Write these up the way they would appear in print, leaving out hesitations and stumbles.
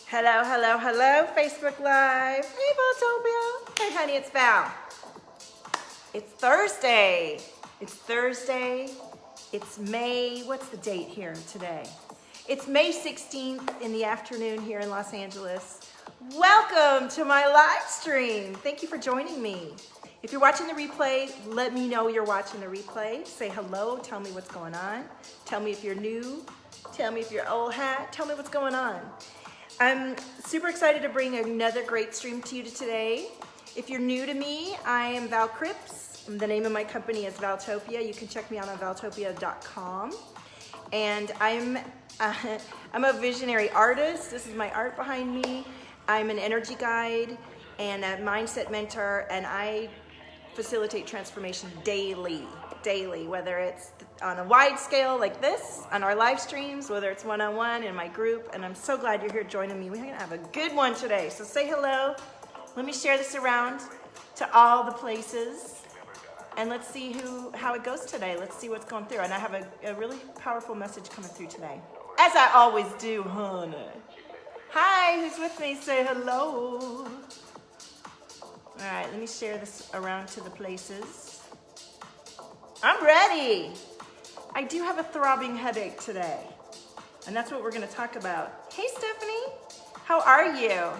Hello, hello, hello, Facebook Live. Hey, Valtopia. Hey, honey, it's Val. It's Thursday. It's May, what's the date here today? It's May 16th in the afternoon here in Los Angeles. Welcome to my live stream. Thank you for joining me. If you're watching the replay, let me know you're watching the replay. Say hello, tell me what's going on. Tell me if you're new. Tell me if you're old hat. Tell me what's going on. I'm super excited to bring another great stream to you today. If you're new to me, I am Val Cripps. The name of my company is Valtopia. You can check me out on valtopia.com. And I'm a visionary artist. This is my art behind me. I'm an energy guide and a mindset mentor, and I facilitate transformation daily, whether it's on a wide scale like this, on our live streams, whether it's one-on-one in my group, and I'm so glad you're here joining me. We're gonna have a good one today, so say hello. Let me share this around to all the places, and let's see how it goes today. Let's see what's going through, and I have a really powerful message coming through today, as I always do, honey. Hi, who's with me? Say hello. All right, let me share this around to the places. I'm ready. I do have a throbbing headache today, and that's what we're gonna talk about. Hey, Stephanie, how are you?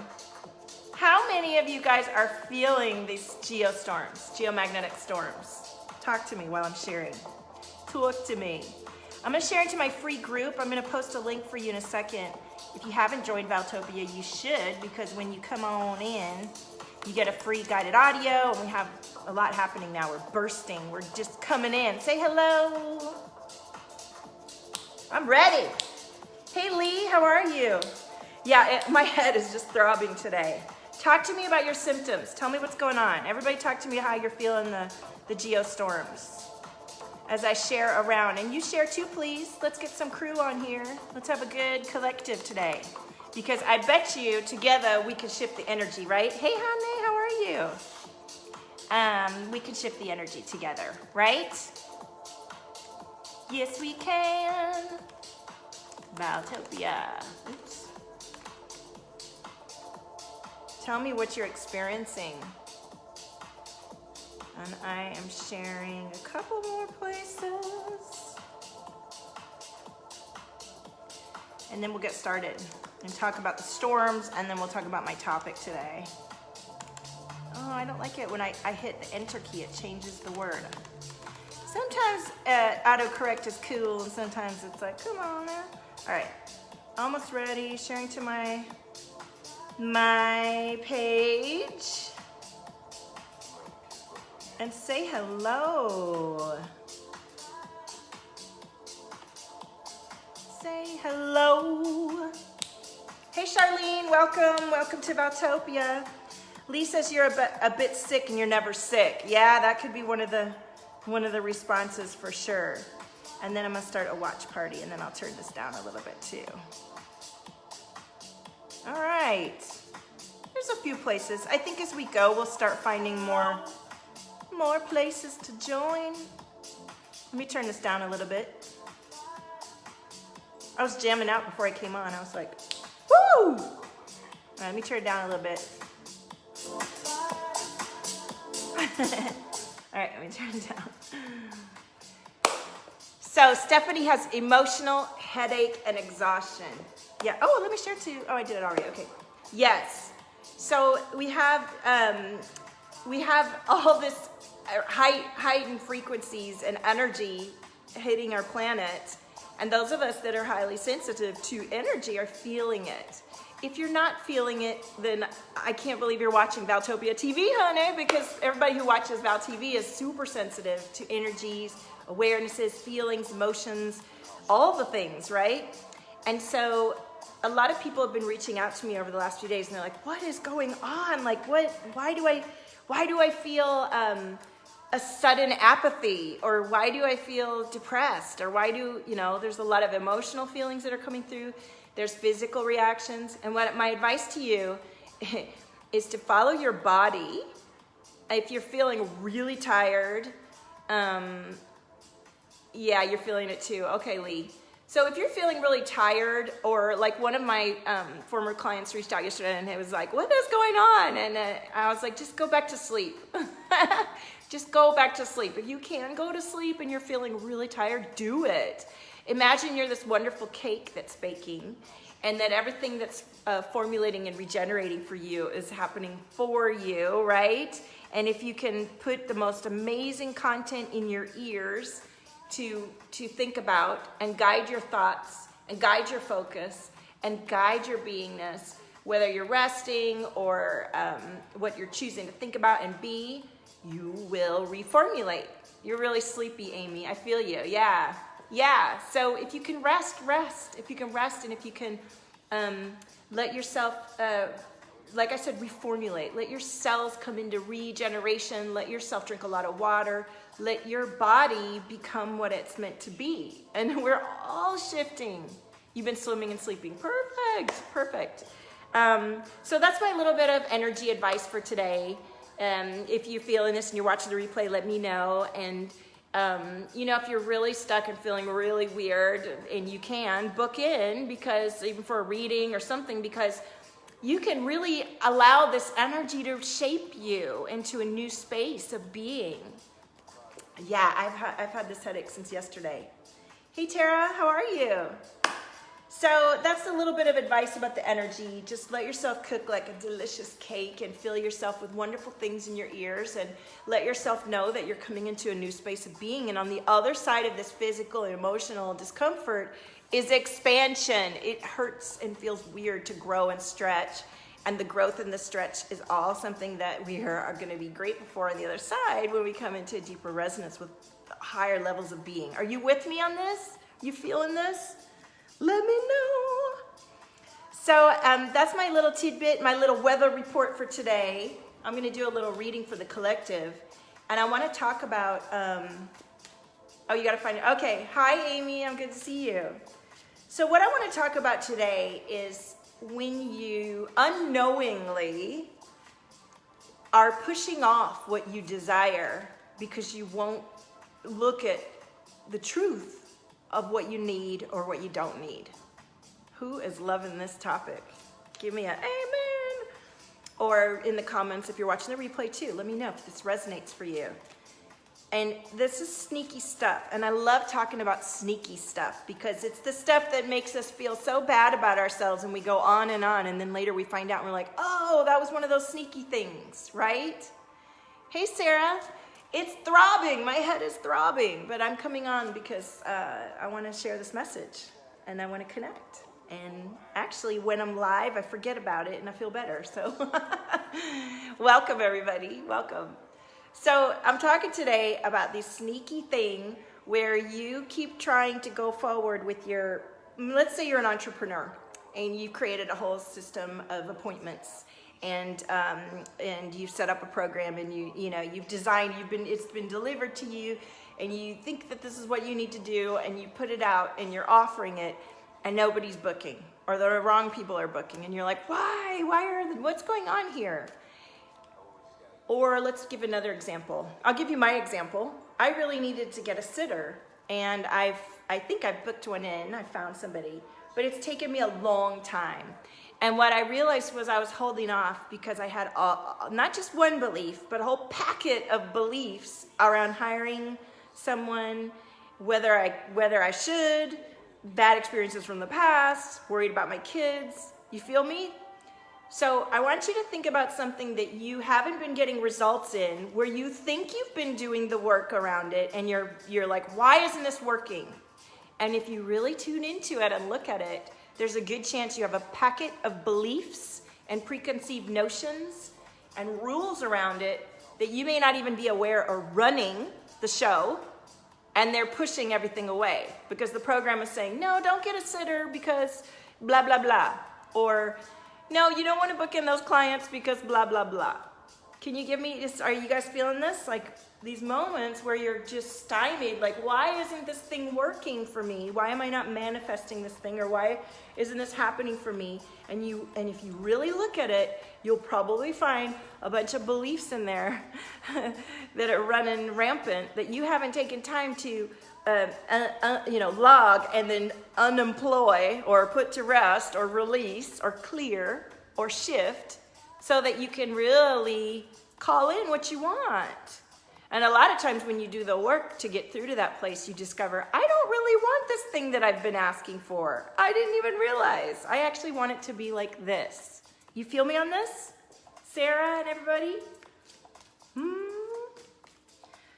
How many of you guys are feeling these geomagnetic storms? Talk to me while I'm sharing. Talk to me. I'm gonna share into my free group. I'm gonna post a link for you in a second. If you haven't joined Valtopia, you should, because when you come on in, you get a free guided audio, and we have a lot happening now. We're bursting, we're just coming in. Say hello. I'm ready. Hey Lee, how are you? Yeah, my head is just throbbing today. Talk to me about your symptoms. Tell me what's going on. Everybody talk to me how you're feeling the geostorms as I share around. And you share too, please. Let's get some crew on here. Let's have a good collective today, because I bet you together we can shift the energy, right? Hey honey, how are you? We can shift the energy together, right? Yes, we can. Valtopia. Oops. Tell me what you're experiencing. And I am sharing a couple more places. And then we'll get started and talk about the storms, and then we'll talk about my topic today. Oh, I don't like it when I hit the enter key, it changes the word. Sometimes autocorrect is cool, and sometimes it's like, come on now. All right, almost ready, sharing to my page. And say hello. Say hello. Hey Charlene, welcome to Valtopia. Lee says you're a bit sick and you're never sick. Yeah, that could be one of the responses for sure. And then I'm gonna start a watch party, and then I'll turn this down a little bit too. All right, there's a few places. I think as we go, we'll start finding more places to join. Let me turn this down a little bit. I was jamming out before I came on. I was like, woo! All right, let me turn it down a little bit. All right, let me turn it down. So Stephanie has emotional headache and exhaustion. Yeah, oh, let me share too. Oh, I did it already, okay. Yes, so we have all this heightened frequencies and energy hitting our planet, and those of us that are highly sensitive to energy are feeling it. If you're not feeling it, then I can't believe you're watching Valtopia TV, honey, because everybody who watches Val TV is super sensitive to energies, awarenesses, feelings, emotions, all the things, right? And so a lot of people have been reaching out to me over the last few days, and they're like, what is going on? Like, why do I feel a sudden apathy, or why do I feel depressed, or why do, there's a lot of emotional feelings that are coming through. There's physical reactions. And what my advice to you is to follow your body. If you're feeling really tired, yeah, you're feeling it too. Okay, Lee. So if you're feeling really tired, or like one of my former clients reached out yesterday and it was like, what is going on? And I was like, just go back to sleep. Just go back to sleep. If you can go to sleep and you're feeling really tired, do it. Imagine you're this wonderful cake that's baking, and that everything that's formulating and regenerating for you is happening for you, right? And if you can put the most amazing content in your ears to think about and guide your thoughts and guide your focus and guide your beingness, whether you're resting or what you're choosing to think about and be, you will reformulate. You're really sleepy, Amy. I feel you. Yeah. Yeah. So if you can rest. If you can rest, and if you can let yourself, like I said, reformulate. Let your cells come into regeneration. Let yourself drink a lot of water. Let your body become what it's meant to be. And we're all shifting. You've been swimming and sleeping. Perfect. So that's my little bit of energy advice for today. If you're feeling this and you're watching the replay, let me know. And if you're really stuck and feeling really weird, and you can book in, because even for a reading or something, because you can really allow this energy to shape you into a new space of being. Yeah, I've had this headache since yesterday. Hey Tara, how are you? So that's a little bit of advice about the energy. Just let yourself cook like a delicious cake and fill yourself with wonderful things in your ears, and let yourself know that you're coming into a new space of being. And on the other side of this physical and emotional discomfort is expansion. It hurts and feels weird to grow and stretch. And the growth and the stretch is all something that we are going to be grateful for on the other side when we come into a deeper resonance with higher levels of being. Are you with me on this? You feeling this? Let me know. So that's my little tidbit, my little weather report for today. I'm going to do a little reading for the collective. And I want to talk about, you got to find it. Okay. Hi, Amy. I'm good to see you. So what I want to talk about today is when you unknowingly are pushing off what you desire because you won't look at the truth of what you need or what you don't need. Who is loving this topic? Give me an amen. Or in the comments, if you're watching the replay too, let me know if this resonates for you. And this is sneaky stuff. And I love talking about sneaky stuff, because it's the stuff that makes us feel so bad about ourselves, and we go on. And then later we find out and we're like, oh, that was one of those sneaky things, right? Hey, Sarah. It's throbbing. My head is throbbing. But I'm coming on because I want to share this message, and I want to connect. And actually, when I'm live, I forget about it and I feel better. So welcome, everybody. Welcome. So I'm talking today about this sneaky thing where you keep trying to go forward with your, let's say you're an entrepreneur and you've created a whole system of appointments, and you've set up a program, and you've designed, it's been delivered to you, and you think that this is what you need to do, and you put it out and you're offering it, and nobody's booking, or the wrong people are booking, and you're like, what's going on here? Or let's give another example. I'll give you my example. I really needed to get a sitter, and I think I've booked one in. I found somebody, but it's taken me a long time. And what I realized was I was holding off because I had not just one belief, but a whole packet of beliefs around hiring someone, whether I should, bad experiences from the past, worried about my kids. You feel me? So I want you to think about something that you haven't been getting results in, where you think you've been doing the work around it, and you're like, why isn't this working? And if you really tune into it and look at it, there's a good chance you have a packet of beliefs and preconceived notions and rules around it that you may not even be aware are running the show, and they're pushing everything away because the program is saying, no, don't get a sitter because blah, blah, blah. Or, no, you don't want to book in those clients because blah, blah, blah. Can you give me, are you guys feeling this? Like these moments where you're just stymied, like, why isn't this thing working for me? Why am I not manifesting this thing? Or why isn't this happening for me? And if you really look at it, you'll probably find a bunch of beliefs in there that are running rampant that you haven't taken time to log and then unemploy or put to rest or release or clear or shift so that you can really call in what you want. And a lot of times when you do the work to get through to that place, you discover, I don't really want this thing that I've been asking for. I didn't even realize. I actually want it to be like this. You feel me on this? Sarah and everybody?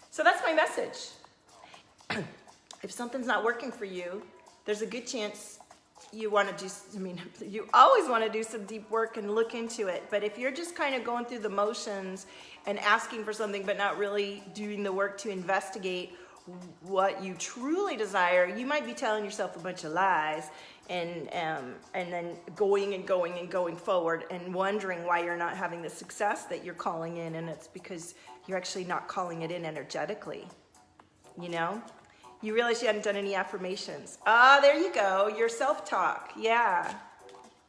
So that's my message. If something's not working for you, there's a good chance you want to you always want to do some deep work and look into it. But if you're just kind of going through the motions and asking for something but not really doing the work to investigate what you truly desire, you might be telling yourself a bunch of lies and then going forward and wondering why you're not having the success that you're calling in, and it's because you're actually not calling it in energetically. You realize you hadn't done any affirmations. There you go, your self-talk. Yeah.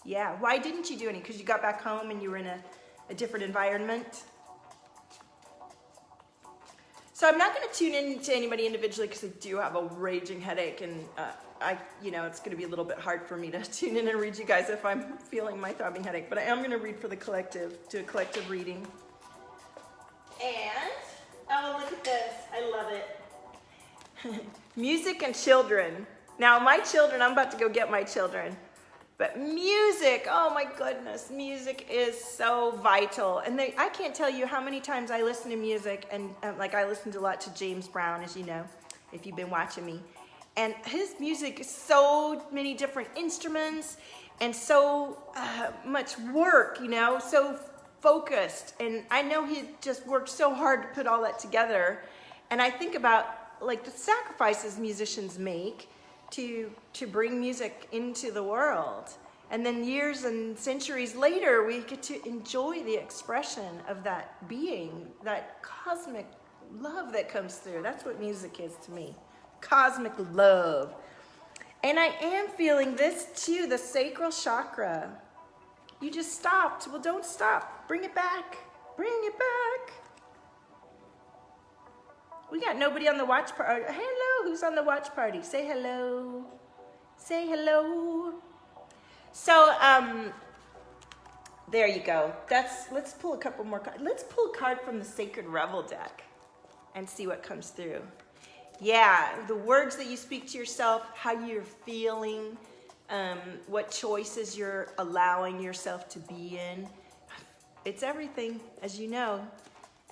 Why didn't you do any? Because you got back home and you were in a different environment. So I'm not going to tune in to anybody individually because I do have a raging headache, and it's going to be a little bit hard for me to tune in and read you guys if I'm feeling my throbbing headache. But I am going to read for the collective, do a collective reading. And look at this, I love it. Music and children. Now my children, I'm about to go get my children. But music, oh my goodness, music is so vital. And I can't tell you how many times I listen to music, and I listened a lot to James Brown, as you know, if you've been watching me. And his music is so many different instruments and so much work, so focused. And I know he just worked so hard to put all that together. And I think about the sacrifices musicians make to bring music into the world. And then years and centuries later, we get to enjoy the expression of that being, that cosmic love that comes through. That's what music is to me, cosmic love. And I am feeling this too, the sacral chakra. You just stopped. Well, don't stop. Bring it back. Bring it back. We got nobody on the watch party. Hello, who's on the watch party? Say hello. Say hello. So, there you go. Let's pull a couple more cards. Let's pull a card from the Sacred Revel deck and see what comes through. Yeah, the words that you speak to yourself, how you're feeling, what choices you're allowing yourself to be in. It's everything, as you know.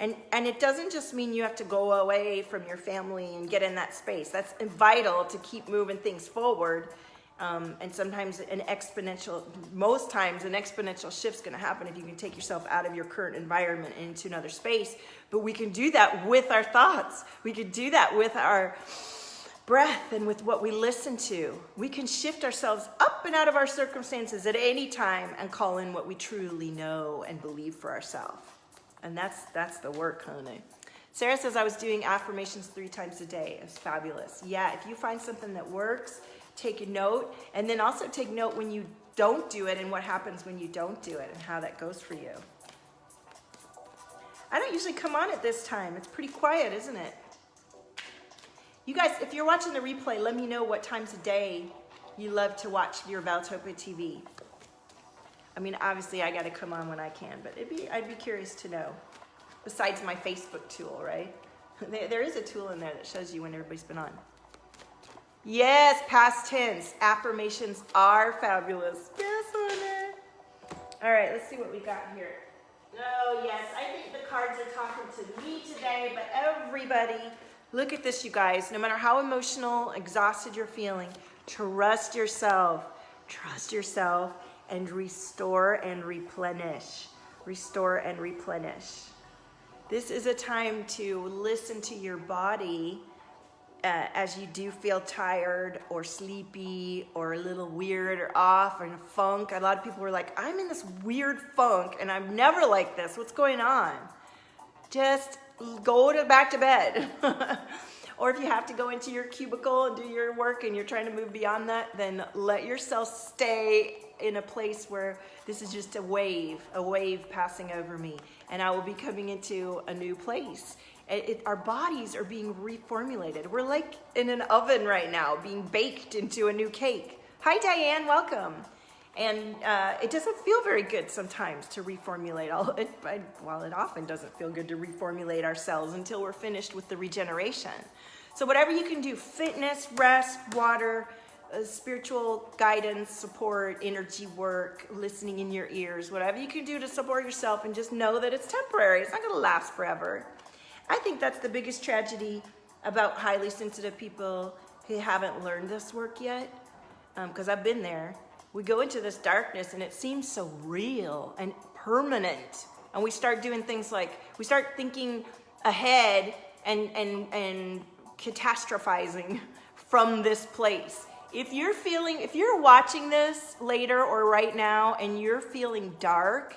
And it doesn't just mean you have to go away from your family and get in that space. That's vital to keep moving things forward. And sometimes most times an exponential shift's gonna happen if you can take yourself out of your current environment and into another space. But we can do that with our thoughts. We can do that with our breath and with what we listen to. We can shift ourselves up and out of our circumstances at any time and call in what we truly know and believe for ourselves. And that's the work, honey. Sarah says, I was doing affirmations 3 times a day. It's fabulous. Yeah, if you find something that works, take a note. And then also take note when you don't do it and what happens when you don't do it and how that goes for you. I don't usually come on at this time. It's pretty quiet, isn't it? You guys, if you're watching the replay, let me know what times a day you love to watch your Valtopia TV. I mean, obviously I gotta come on when I can, but I'd be curious to know. Besides my Facebook tool, right? There is a tool in there that shows you when everybody's been on. Yes, past tense. Affirmations are fabulous. Yes, honey. All right, let's see what we got here. Oh, yes, I think the cards are talking to me today, but everybody, look at this, you guys. No matter how emotional, exhausted you're feeling, trust yourself. Trust yourself. And restore and replenish. Restore and replenish. This is a time to listen to your body as you do feel tired or sleepy or a little weird or off or in a funk. A lot of people were like, I'm in this weird funk and I'm never like this. What's going on? Just go back to bed. Or if you have to go into your cubicle and do your work and you're trying to move beyond that, then let yourself stay in a place where this is just a wave passing over me. And I will be coming into a new place. Our bodies are being reformulated. We're like in an oven right now, being baked into a new cake. Hi, Diane, welcome. And it doesn't feel very good sometimes to reformulate it often doesn't feel good to reformulate our cells until we're finished with the regeneration. So whatever you can do, fitness, rest, water, spiritual guidance, support, energy work, listening in your ears, whatever you can do to support yourself, and just know that it's temporary. It's not going to last forever. I think that's the biggest tragedy about highly sensitive people who haven't learned this work yet, because I've been there. We go into this darkness and it seems so real and permanent, and we start doing things like we start thinking ahead and catastrophizing from this place. If you're watching this later or right now and you're feeling dark,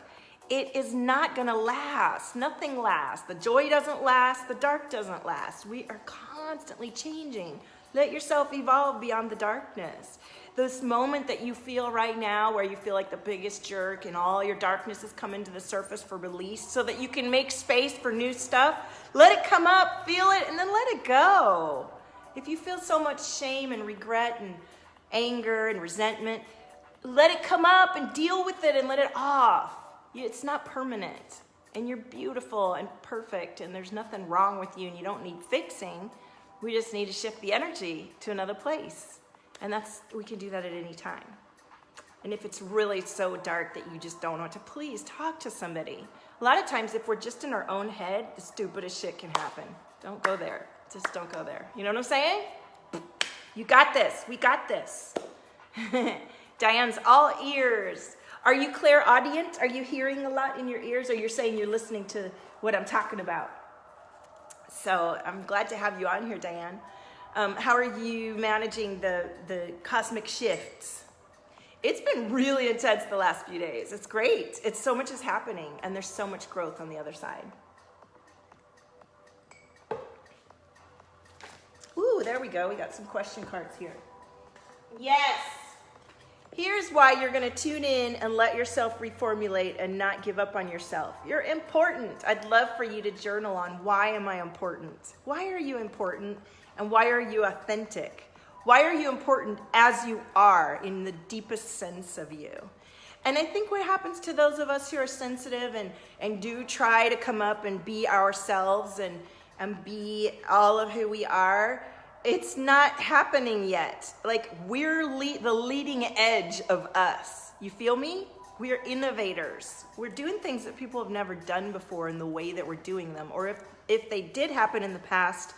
it is not gonna last. Nothing lasts. The joy doesn't last, the dark doesn't last. We are constantly changing. Let yourself evolve beyond the darkness. This moment that you feel right now where you feel like the biggest jerk and all your darkness is coming to the surface for release so that you can make space for new stuff, let it come up, feel it, and then let it go. If you feel so much shame and regret and anger and resentment, let it come up and deal with it and let it off. It's not permanent, and you're beautiful and perfect, and there's nothing wrong with you, and you don't need fixing. We just need to shift the energy to another place, and we can do that at any time. And if it's really so dark that you just don't know what to, please talk to somebody. A lot of times, if we're just in our own head, the stupidest shit can happen. Don't go there. Just don't go there. You know what I'm saying? You got this. We got this. Diane's all ears. Are you clairaudient? Are you hearing a lot in your ears, or you're saying you're listening to what I'm talking about? So I'm glad to have you on here, Diane. How are you managing the cosmic shifts? It's been really intense the last few days. It's great. So much is happening, and there's so much growth on the other side. Ooh, there we go. We got some question cards here. Yes. Here's why you're going to tune in and let yourself reformulate and not give up on yourself. You're important. I'd love for you to journal on why am I important? Why are you important? And why are you authentic? Why are you important as you are in the deepest sense of you? And I think what happens to those of us who are sensitive and do try to come up and be ourselves and be all of who we are, it's not happening yet. Like, we're the leading edge of us. You feel me? We are innovators. We're doing things that people have never done before in the way that we're doing them. Or if they did happen in the past,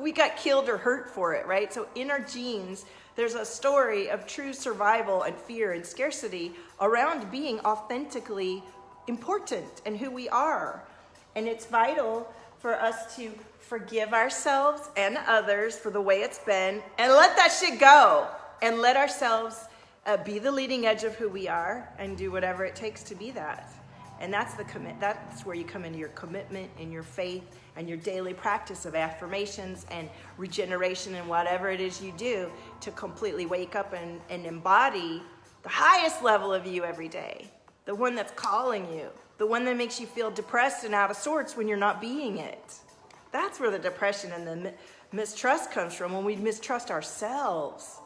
we got killed or hurt for it, right? So in our genes, there's a story of true survival and fear and scarcity around being authentically important and who we are. And it's vital for us to forgive ourselves and others for the way it's been, and let that shit go, and let ourselves be the leading edge of who we are and do whatever it takes to be that. And that's that's where you come into your commitment and your faith and your daily practice of affirmations and regeneration and whatever it is you do to completely wake up and embody the highest level of you every day, the one that's calling you, the one that makes you feel depressed and out of sorts when you're not being it. That's where the depression and the mistrust comes from, when we mistrust ourselves.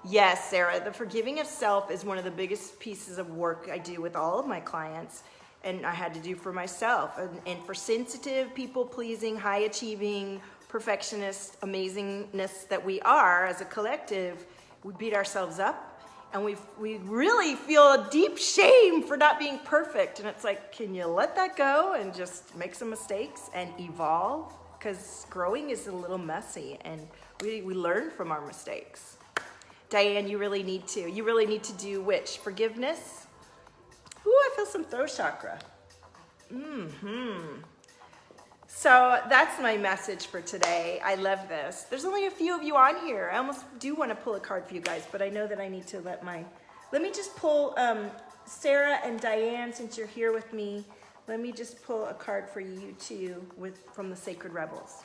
Yes, Sarah, the forgiving of self is one of the biggest pieces of work I do with all of my clients, and I had to do for myself. And for sensitive, people-pleasing, high-achieving, perfectionist, amazingness that we are as a collective, we beat ourselves up. And we really feel a deep shame for not being perfect. And it's like, can you let that go and just make some mistakes and evolve? Because growing is a little messy, and we learn from our mistakes. Diane, you really need to. You really need to do which? Forgiveness? Ooh, I feel some throat chakra. So that's my message for today. I love this. There's only a few of you on here. I almost do want to pull a card for you guys, but I know that I need to let me just pull Sarah and Diane, since you're here with me. Let me just pull a card for you too from the Sacred Rebels.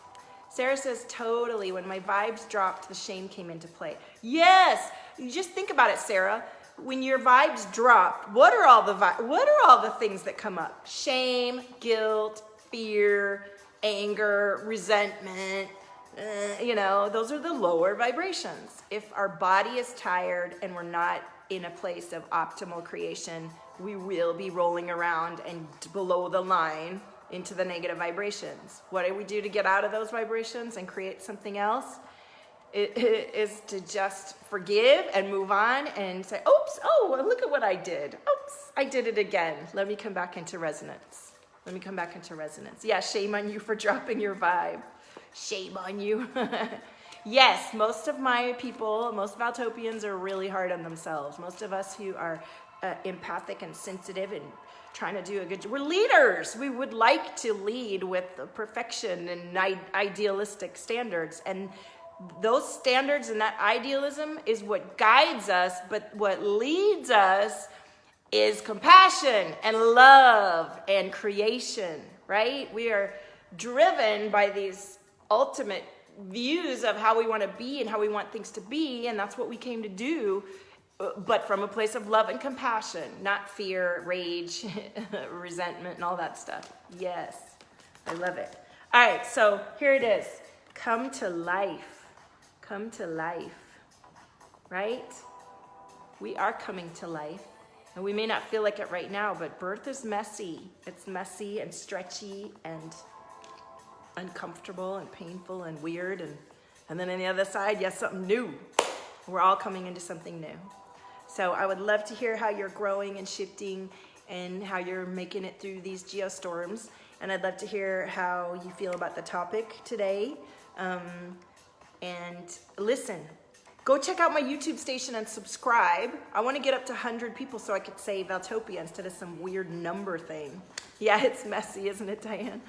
Sarah says, totally, when my vibes dropped, the shame came into play. Yes, you just think about it, Sarah. When your vibes drop, what are all the things that come up? Shame, guilt, fear, anger, resentment, you know, those are the lower vibrations. If our body is tired and we're not in a place of optimal creation, we will be rolling around and below the line into the negative vibrations. What do we do to get out of those vibrations and create something else? It is to just forgive and move on and say, oops, oh, well, look at what I did. Oops, I did it again. Let me come back into resonance. Let me come back into resonance. Yeah, shame on you for dropping your vibe. Shame on you. Yes, most of my people, most Valtopians are really hard on themselves. Most of us who are empathic and sensitive and trying to do a good job, we're leaders. We would like to lead with perfection and idealistic standards. And those standards and that idealism is what guides us, but what leads us is compassion and love and creation, right? We are driven by these ultimate views of how we want to be and how we want things to be, and that's what we came to do, but from a place of love and compassion, not fear, rage, resentment, and all that stuff. Yes, I love it. All right, so here it is. Come to life. Come to life, right? We are coming to life, and we may not feel like it right now, but birth is messy. It's messy and stretchy and uncomfortable and painful and weird, and then on the other side, yes, something new. We're all coming into something new. So I would love to hear how you're growing and shifting and how you're making it through these geostorms. And I'd love to hear how you feel about the topic today. And listen, go check out my YouTube station and subscribe. I want to get up to 100 people so I could say Valtopia instead of some weird number thing. Yeah, it's messy, isn't it, Diane?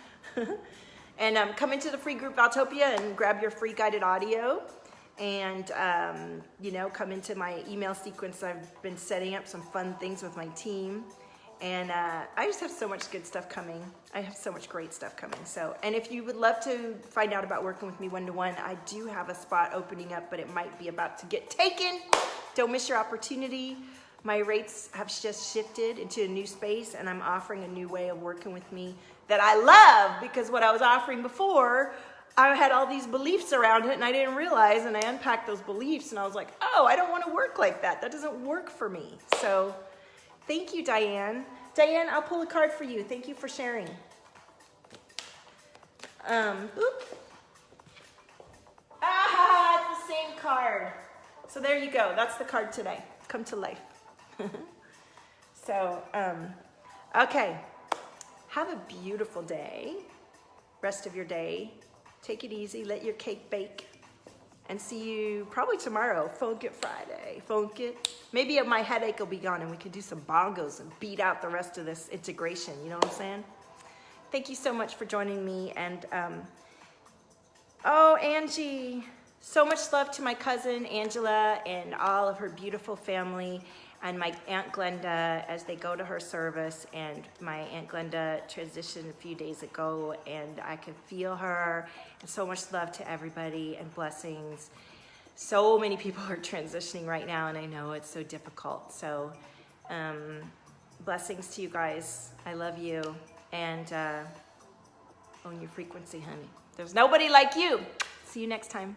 And come into the free group Valtopia and grab your free guided audio. And, you know, come into my email sequence. I've been setting up some fun things with my team. And I just have so much good stuff coming. I have so much great stuff coming. So, and if you would love to find out about working with me one-to-one, I do have a spot opening up, but it might be about to get taken. Don't miss your opportunity. My rates have just shifted into a new space, and I'm offering a new way of working with me that I love, because what I was offering before, I had all these beliefs around it and I didn't realize, and I unpacked those beliefs and I was like, oh, I don't want to work like that. That doesn't work for me. So thank you, Diane. Diane, I'll pull a card for you. Thank you for sharing. Oop. Ah, it's the same card. So there you go. That's the card today. Come to life. So, okay. Have a beautiful day. Rest of your day. Take it easy. Let your cake bake. And see you probably tomorrow. Funk It Friday. Funk it. Maybe my headache will be gone and we can do some bongos and beat out the rest of this integration. You know what I'm saying? Thank you so much for joining me. And, oh, Angie. So much love to my cousin Angela and all of her beautiful family, and my Aunt Glenda as they go to her service. And my Aunt Glenda transitioned a few days ago, and I can feel her. And so much love to everybody and blessings. So many people are transitioning right now, and I know it's so difficult. So blessings to you guys. I love you. And own your frequency, honey. There's nobody like you. See you next time.